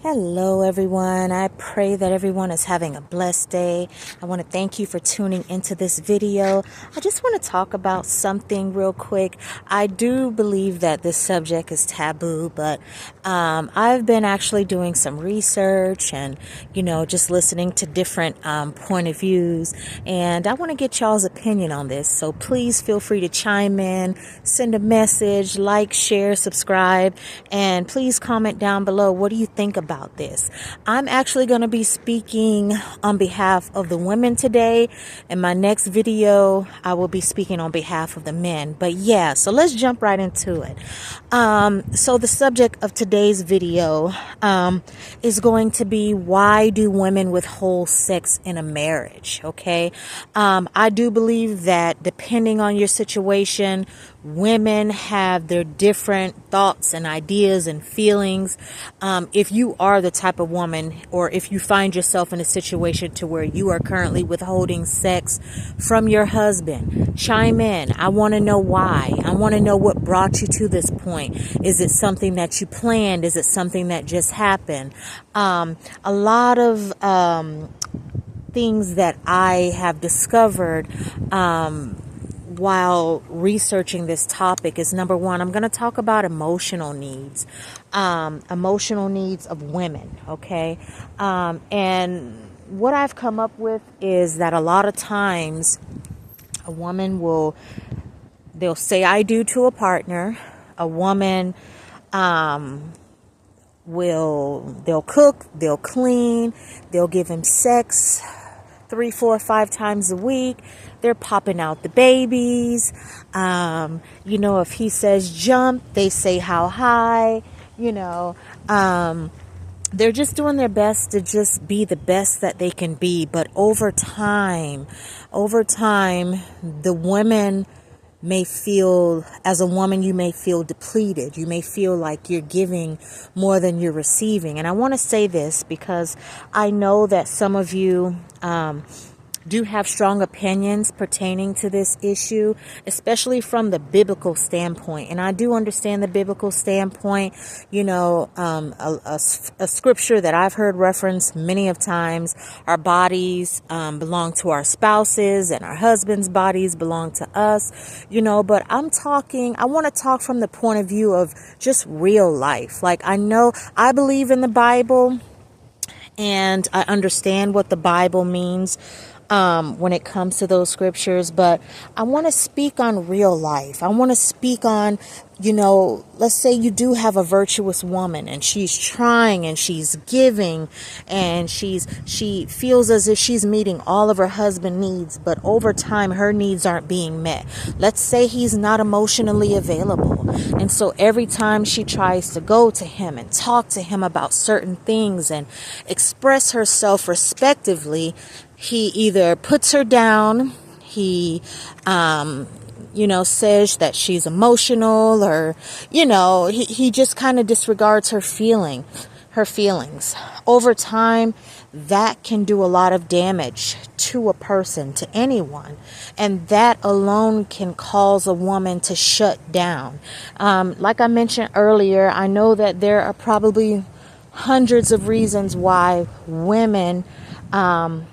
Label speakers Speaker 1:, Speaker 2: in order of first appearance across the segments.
Speaker 1: Hello, everyone. I pray that everyone is having a blessed day. I want to thank you for tuning into this video. I just want to talk about something real quick. I do believe that this subject is taboo, but I've been actually doing some research and, just listening to different point of views. And I want to get y'all's opinion on this. So please feel free to chime in, send a message, like, share, subscribe, and please comment down below. What do you think about this? I'm actually going to be speaking on behalf of the women today. In my next video, I will be speaking on behalf of the men. But yeah, so let's jump right into it. So the subject of today's video is going to be, why do women withhold sex in a marriage? Okay. I do believe that depending on your situation, women have their different thoughts and ideas and feelings. If you are the type of woman, or if you find yourself in a situation to where you are currently withholding sex from your husband, chime in. I want to know why. I want to know what brought you to this point. Is it something that you planned? Is it something that just happened? A lot of things that I have discovered while researching this topic is, number one, I'm going to talk about emotional needs of women. Okay. And what I've come up with is that a lot of times a woman they'll say I do to a partner. A woman, they'll cook, they'll clean, they'll give him sex 3, 4, 5 times a week. They're popping out the babies. If he says jump, they say how high. They're just doing their best to just be the best that they can be. But over time, the women may feel, as a woman, you may feel depleted. You may feel like you're giving more than you're receiving. And I want to say this because I know that some of you do have strong opinions pertaining to this issue, especially from the biblical standpoint. And I do understand the biblical standpoint. A scripture that I've heard referenced many of times: our bodies belong to our spouses, and our husbands' bodies belong to us. But I want to talk from the point of view of just real life. Like, I believe in the Bible, and I understand what the Bible means when it comes to those scriptures, but I want to speak on real life. I want to speak on, let's say you do have a virtuous woman, and she's trying and she's giving, and she feels as if she's meeting all of her husband's needs, but over time her needs aren't being met. Let's say he's not emotionally available, and so every time she tries to go to him and talk to him about certain things and express herself respectively, he either puts her down, he says that she's emotional, or he just kind of disregards her feelings. Over time, that can do a lot of damage to a person, to anyone, and that alone can cause a woman to shut down. Like I mentioned earlier, I know that there are probably hundreds of reasons why women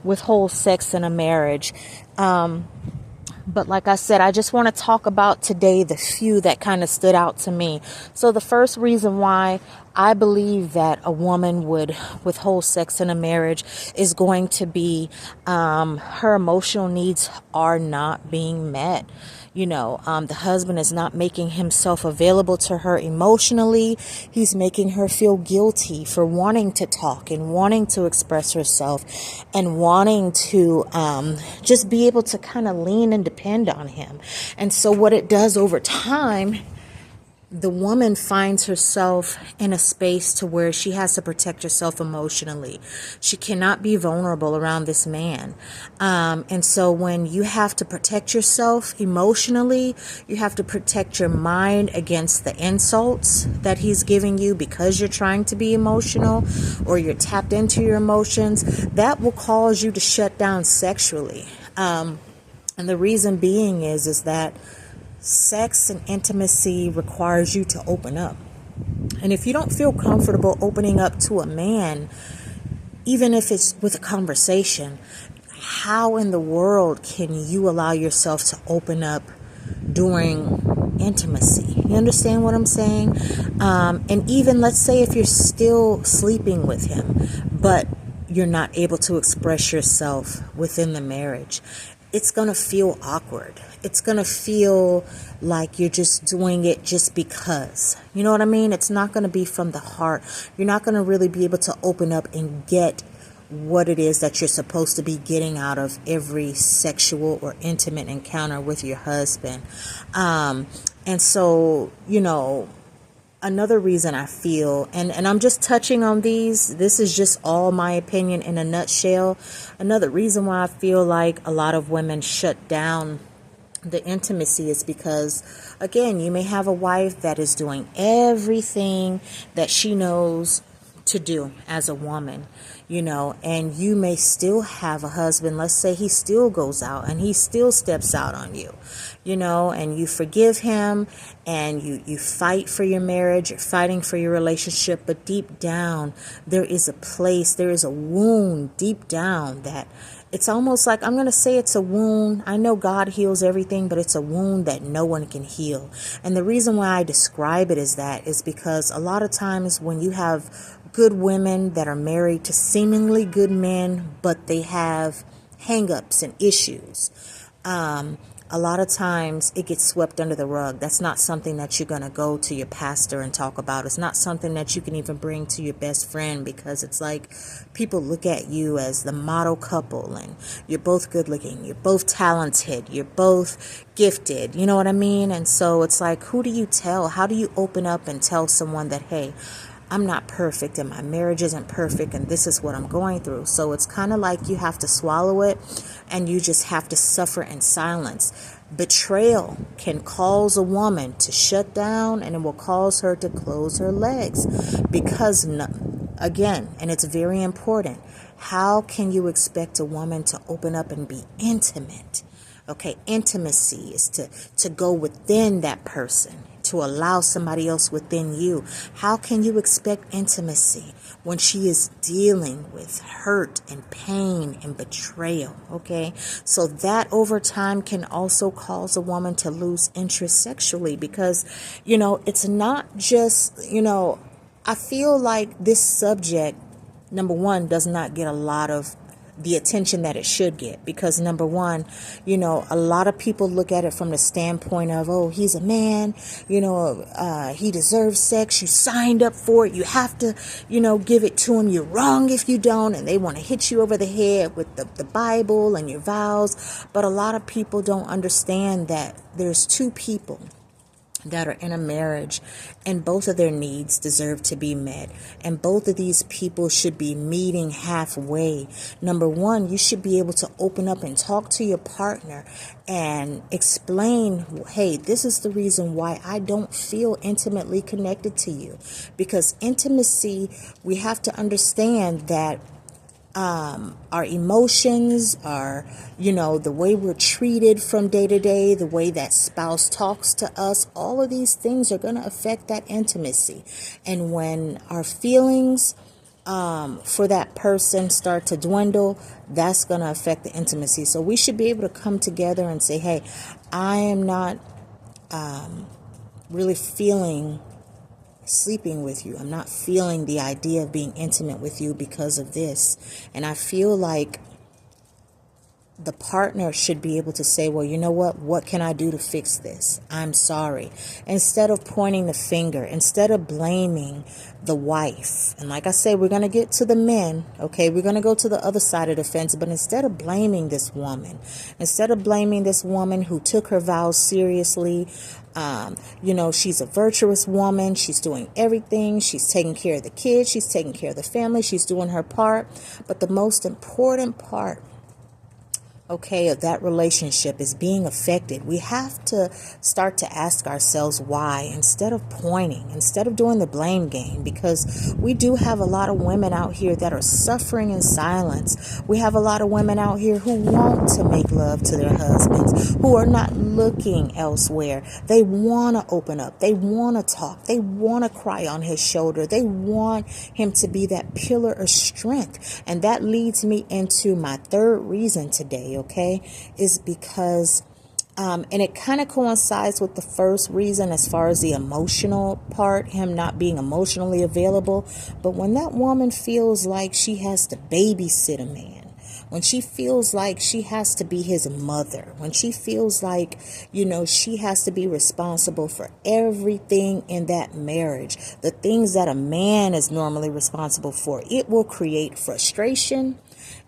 Speaker 1: withhold sex in a marriage. But like I said, I just want to talk about today the few that kind of stood out to me. So the first reason why I believe that a woman would withhold sex in a marriage is going to be her emotional needs are not being met. The husband is not making himself available to her emotionally. He's making her feel guilty for wanting to talk and wanting to express herself and wanting to just be able to kind of lean and depend on him. And so what it does over time, the woman finds herself in a space to where she has to protect herself emotionally. She cannot be vulnerable around this man. And so when you have to protect yourself emotionally, you have to protect your mind against the insults that he's giving you because you're trying to be emotional, or you're tapped into your emotions. That will cause you to shut down sexually. And the reason being is that sex and intimacy requires you to open up. And if you don't feel comfortable opening up to a man, even if it's with a conversation, how in the world can you allow yourself to open up during intimacy? You understand what I'm saying? And even let's say if you're still sleeping with him, but you're not able to express yourself within the marriage, it's going to feel awkward. It's going to feel like you're just doing it just because. You know what I mean? It's not going to be from the heart. You're not going to really be able to open up and get what it is that you're supposed to be getting out of every sexual or intimate encounter with your husband. And so, another reason I feel, and I'm just touching on these, this is just all my opinion in a nutshell. Another reason why I feel like a lot of women shut down the intimacy is because, again, you may have a wife that is doing everything that she knows to do as a woman, and you may still have a husband. Let's say he still goes out and he still steps out on you, and you forgive him and you fight for your marriage, you're fighting for your relationship. But deep down, there is a wound deep down that it's almost like, I'm going to say it's a wound. I know God heals everything, but it's a wound that no one can heal. And the reason why I describe it as that is because a lot of times when you have good women that are married to seemingly good men, but they have hang-ups and issues, a lot of times it gets swept under the rug. That's not something that you're going to go to your pastor and talk about. It's not something that you can even bring to your best friend, because it's like people look at you as the model couple and you're both good looking, you're both talented, you're both gifted. You know what I mean? And so it's like, who do you tell? How do you open up and tell someone that, hey, I'm not perfect and my marriage isn't perfect and this is what I'm going through? So it's kind of like you have to swallow it and you just have to suffer in silence. Betrayal can cause a woman to shut down, and it will cause her to close her legs because, again, and it's very important, how can you expect a woman to open up and be intimate? Okay, intimacy is to go within that person, to allow somebody else within you. How can you expect intimacy when she is dealing with hurt and pain and betrayal? Okay, so that over time can also cause a woman to lose interest sexually, because, it's not just, I feel like this subject, number one, does not get a lot of the attention that it should get, because number one, a lot of people look at it from the standpoint of, oh, he's a man, he deserves sex, you signed up for it, you have to, give it to him, you're wrong if you don't, and they want to hit you over the head with the Bible and your vows. But a lot of people don't understand that there's two people that are in a marriage, and both of their needs deserve to be met, and both of these people should be meeting halfway. Number one, you should be able to open up and talk to your partner and explain, hey, this is the reason why I don't feel intimately connected to you. Because intimacy, we have to understand that our emotions, the way we're treated from day to day, the way that spouse talks to us, all of these things are going to affect that intimacy. And when our feelings for that person start to dwindle, that's going to affect the intimacy. So we should be able to come together and say, hey, I am not really feeling sleeping with you. I'm not feeling the idea of being intimate with you because of this. And I feel like the partner should be able to say, well, you know what can I do to fix this? I'm sorry. Instead of pointing the finger, instead of blaming the wife. And like I say, we're going to get to the men. Okay, we're going to go to the other side of the fence. But instead of blaming this woman who took her vows seriously, she's a virtuous woman. She's doing everything. She's taking care of the kids. She's taking care of the family. She's doing her part. But the most important part, okay, of that relationship is being affected, we have to start to ask ourselves why, instead of pointing, instead of doing the blame game, because we do have a lot of women out here that are suffering in silence. We have a lot of women out here who want to make love to their husbands, who are not looking elsewhere. They want to open up. They want to talk. They want to cry on his shoulder. They want him to be that pillar of strength. And that leads me into my third reason today, okay, is because, and it kind of coincides with the first reason as far as the emotional part, him not being emotionally available. But when that woman feels like she has to babysit a man, when she feels like she has to be his mother, when she feels like, she has to be responsible for everything in that marriage, the things that a man is normally responsible for, it will create frustration.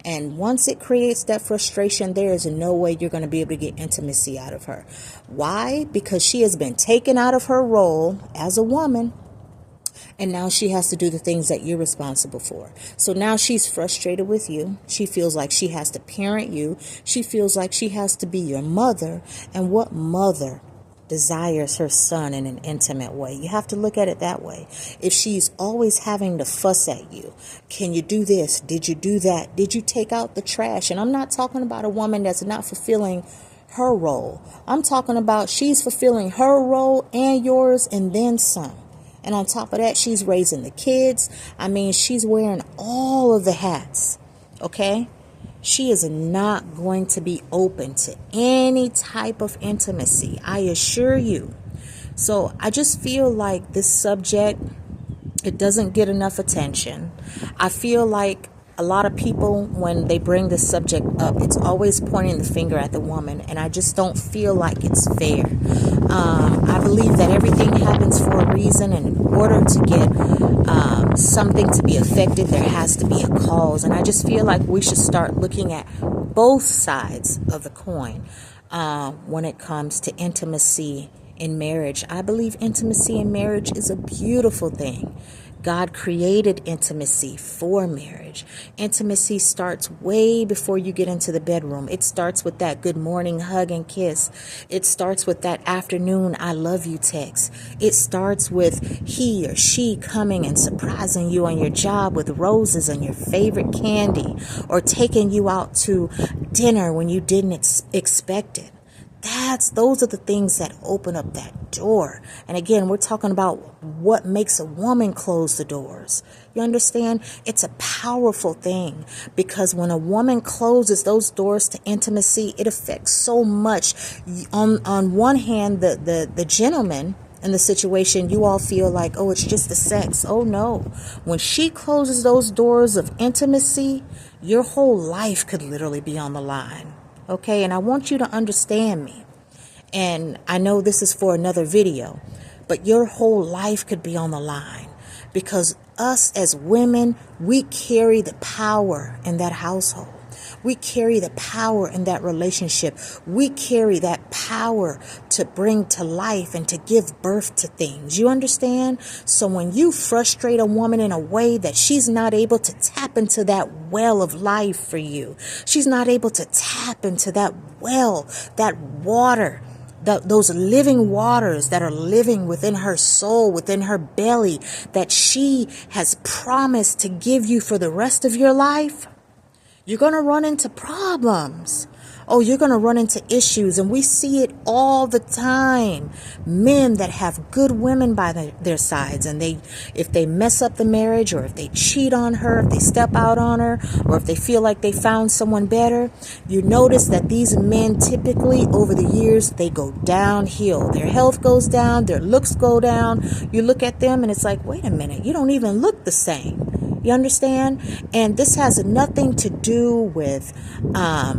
Speaker 1: And once it creates that frustration, there is no way you're going to be able to get intimacy out of her. Why? Because she has been taken out of her role as a woman. And now she has to do the things that you're responsible for. So now she's frustrated with you. She feels like she has to parent you. She feels like she has to be your mother. And what mother desires her son in an intimate way? You have to look at it that way. If she's always having to fuss at you, can you do this? Did you do that? Did you take out the trash? And I'm not talking about a woman that's not fulfilling her role. I'm talking about she's fulfilling her role and yours and then some. And on top of that, she's raising the kids. I mean, she's wearing all of the hats, okay? She is not going to be open to any type of intimacy, I assure you. So I just feel like this subject, it doesn't get enough attention. I feel like a lot of people, when they bring this subject up, it's always pointing the finger at the woman, and I just don't feel like it's fair. I believe that everything happens for a reason, and in order to get something to be effective, there has to be a cause. And I just feel like we should start looking at both sides of the coin when it comes to intimacy in marriage. I believe intimacy in marriage is a beautiful thing. God created intimacy for marriage. Intimacy starts way before you get into the bedroom. It starts with that good morning hug and kiss. It starts with that afternoon I love you text. It starts with he or she coming and surprising you on your job with roses and your favorite candy, or taking you out to dinner when you didn't expect it. Those are the things that open up that door. And again, we're talking about what makes a woman close the doors. You understand? It's a powerful thing, because when a woman closes those doors to intimacy, it affects so much. On one hand, the gentleman in the situation, you all feel like, oh, it's just the sex. Oh no. When she closes those doors of intimacy, your whole life could literally be on the line. Okay, and I want you to understand me. And I know this is for another video, but your whole life could be on the line, because us as women, we carry the power in that household. We carry the power in that relationship. We carry that power to bring to life and to give birth to things. You understand? So when you frustrate a woman in a way that she's not able to tap into that well of life for you, she's not able to tap into that well, that water, those living waters that are living within her soul, within her belly, that she has promised to give you for the rest of your life, you're going to run into problems. Oh, you're going to run into issues. And we see it all the time. Men that have good women by their sides, and if they mess up the marriage, or if they cheat on her, if they step out on her, or if they feel like they found someone better, you notice that these men typically over the years, they go downhill. Their health goes down, their looks go down. You look at them and it's like, wait a minute, you don't even look the same. You understand? And this has nothing to do with, I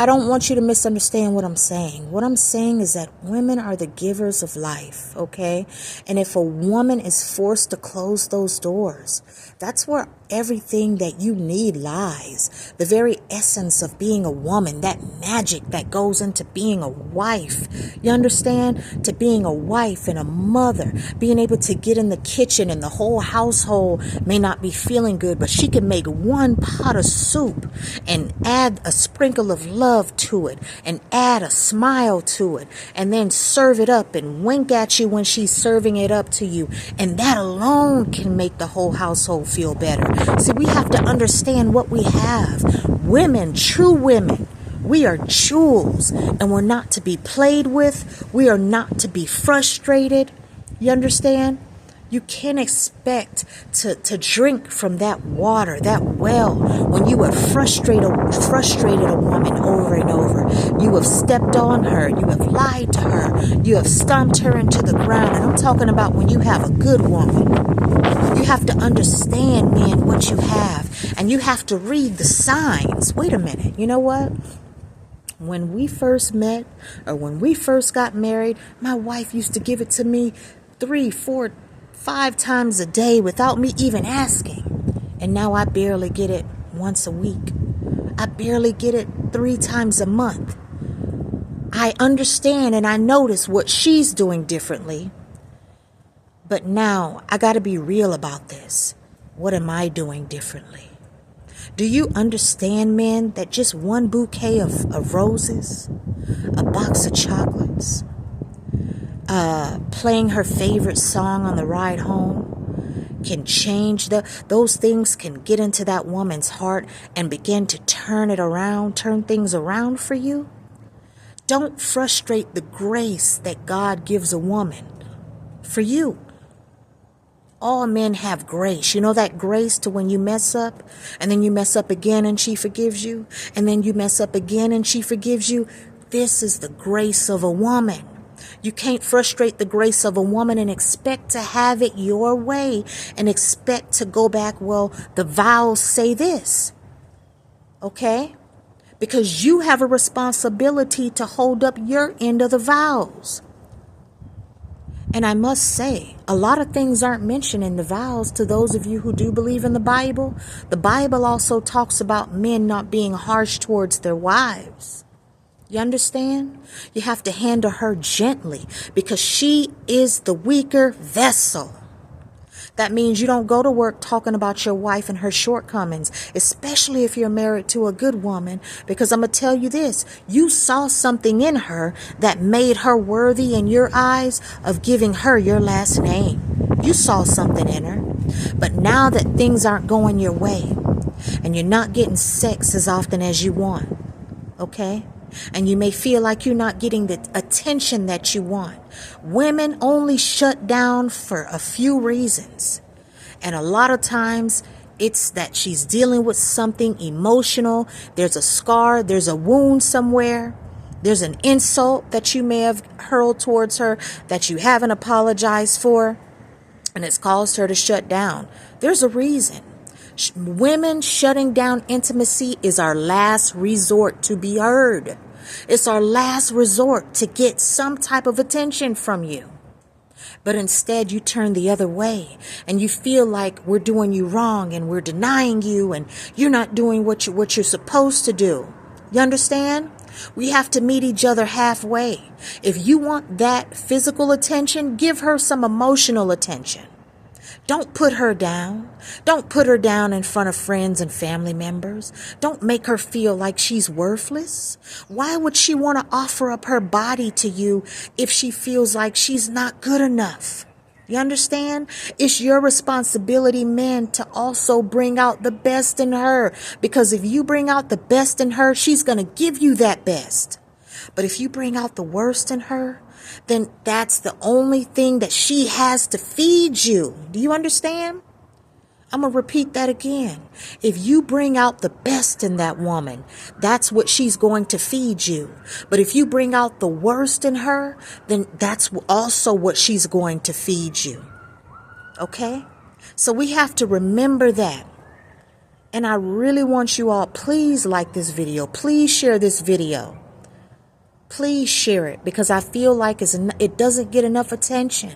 Speaker 1: don't want you to misunderstand what I'm saying. What I'm saying is that women are the givers of life, okay? And if a woman is forced to close those doors, that's where everything that you need lies. The very essence of being a woman, that magic that goes into being a wife. You understand? To being a wife and a mother, being able to get in the kitchen and the whole household may not be feeling good, but she can make one pot of soup and add a sprinkle of love to it and add a smile to it and then serve it up and wink at you when she's serving it up to you. And that alone can make the whole household feel better. See, we have to understand what we have. Women, true women, we are jewels, and we're not to be played with. We are not to be frustrated. You understand? You can't expect to drink from that water, that well, when you have frustrated a woman over and over. You have stepped on her. You have lied to her. You have stomped her into the ground. And I'm talking about when you have a good woman. You have to understand, man, what you have. And you have to read the signs. Wait a minute. You know what? When we first met, or when we first got married, my wife used to give it to me 3, 4, 5 times a day without me even asking. And now I barely get it once a week. I barely get it 3 times a month. I understand and I notice what she's doing differently. But now I got to be real about this. What am I doing differently? Do you understand, men, that just one bouquet of roses, a box of chocolates, playing her favorite song on the ride home can change those things can get into that woman's heart and begin to turn things around for you? Don't frustrate the grace that God gives a woman for you. All men have grace. You know that grace to when you mess up and then you mess up again and she forgives you and then you mess up again and she forgives you. This is the grace of a woman. You can't frustrate the grace of a woman and expect to have it your way and expect to go back. Well, the vows say this. Okay? Because you have a responsibility to hold up your end of the vows. And I must say, a lot of things aren't mentioned in the vows to those of you who do believe in the Bible. The Bible also talks about men not being harsh towards their wives. You understand? You have to handle her gently because she is the weaker vessel. That means you don't go to work talking about your wife and her shortcomings, especially if you're married to a good woman, because I'm going to tell you this, you saw something in her that made her worthy in your eyes of giving her your last name. You saw something in her. But now that things aren't going your way and you're not getting sex as often as you want, okay? And you may feel like you're not getting the attention that you want. Women only shut down for a few reasons. And a lot of times it's that she's dealing with something emotional. There's a scar. There's a wound somewhere. There's an insult that you may have hurled towards her that you haven't apologized for. And it's caused her to shut down. There's a reason. Women shutting down intimacy is our last resort to be heard. It's our last resort to get some type of attention from you. But instead you turn the other way and you feel like we're doing you wrong and we're denying you and you're not doing what you're supposed to do. You understand? We have to meet each other halfway. If you want that physical attention, give her some emotional attention. Don't put her down. Don't put her down in front of friends and family members. Don't make her feel like she's worthless. Why would she want to offer up her body to you if she feels like she's not good enough? You understand? It's your responsibility, men, to also bring out the best in her. Because if you bring out the best in her, she's going to give you that best. But if you bring out the worst in her, then that's the only thing that she has to feed you. Do you understand? I'm going to repeat that again. If you bring out the best in that woman, that's what she's going to feed you. But if you bring out the worst in her, then that's also what she's going to feed you. Okay? So we have to remember that. And I really want you all, please like this video. Please share this video. Please share it because I feel like it doesn't get enough attention.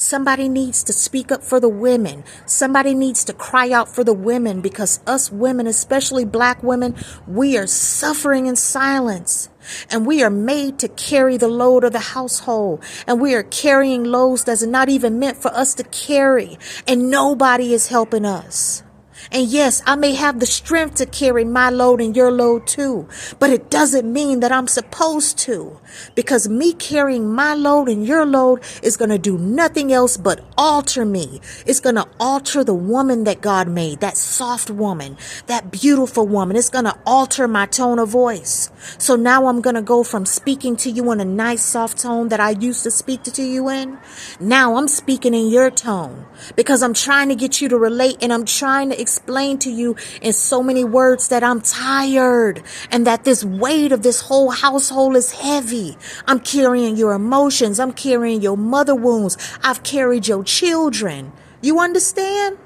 Speaker 1: Somebody needs to speak up for the women. Somebody needs to cry out for the women, because us women, especially black women, we are suffering in silence. And we are made to carry the load of the household. And we are carrying loads that's not even meant for us to carry. And nobody is helping us. And yes, I may have the strength to carry my load and your load too, but it doesn't mean that I'm supposed to, because me carrying my load and your load is going to do nothing else but alter me. It's going to alter the woman that God made, that soft woman, that beautiful woman. It's going to alter my tone of voice. So now I'm going to go from speaking to you in a nice soft tone that I used to speak to you in. Now I'm speaking in your tone, because I'm trying to get you to relate, and I'm trying to explain to you in so many words that I'm tired, and that this weight of this whole household is heavy. I'm carrying your emotions. I'm carrying your mother wounds. I've carried your children. You understand?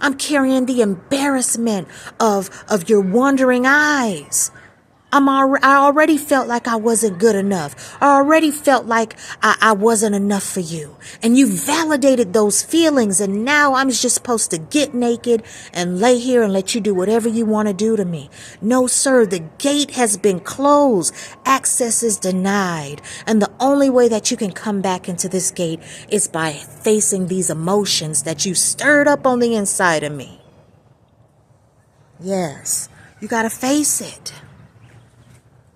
Speaker 1: I'm carrying the embarrassment of your wandering eyes. I already felt like I wasn't good enough. I already felt like I wasn't enough for you. And you validated those feelings. And now I'm just supposed to get naked and lay here and let you do whatever you want to do to me. No, sir, the gate has been closed. Access is denied. And the only way that you can come back into this gate is by facing these emotions that you stirred up on the inside of me. Yes, you got to face it.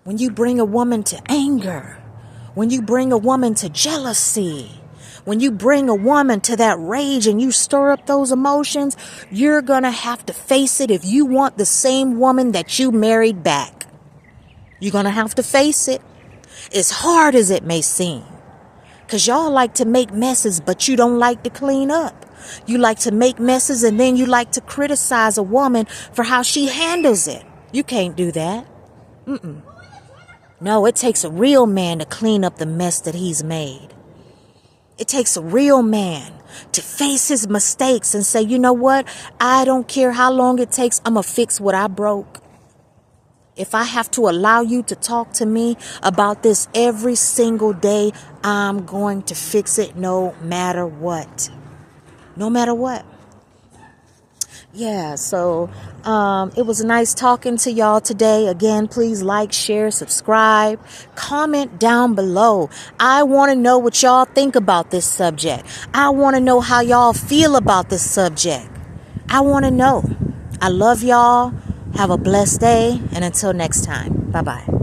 Speaker 1: When you bring a woman to anger, when you bring a woman to jealousy, when you bring a woman to that rage and you stir up those emotions, you're going to have to face it if you want the same woman that you married back. You're going to have to face it, as hard as it may seem. Because y'all like to make messes, but you don't like to clean up. You like to make messes, and then you like to criticize a woman for how she handles it. You can't do that. No, it takes a real man to clean up the mess that he's made. It takes a real man to face his mistakes and say, you know what? I don't care how long it takes. I'm going to fix what I broke. If I have to allow you to talk to me about this every single day, I'm going to fix it no matter what. No matter what. Yeah, so it was nice talking to y'all today. Again, please like, share, subscribe, comment down below. I want to know what y'all think about this subject. I want to know how y'all feel about this subject. I want to know. I love y'all. Have a blessed day. And until next time, bye-bye.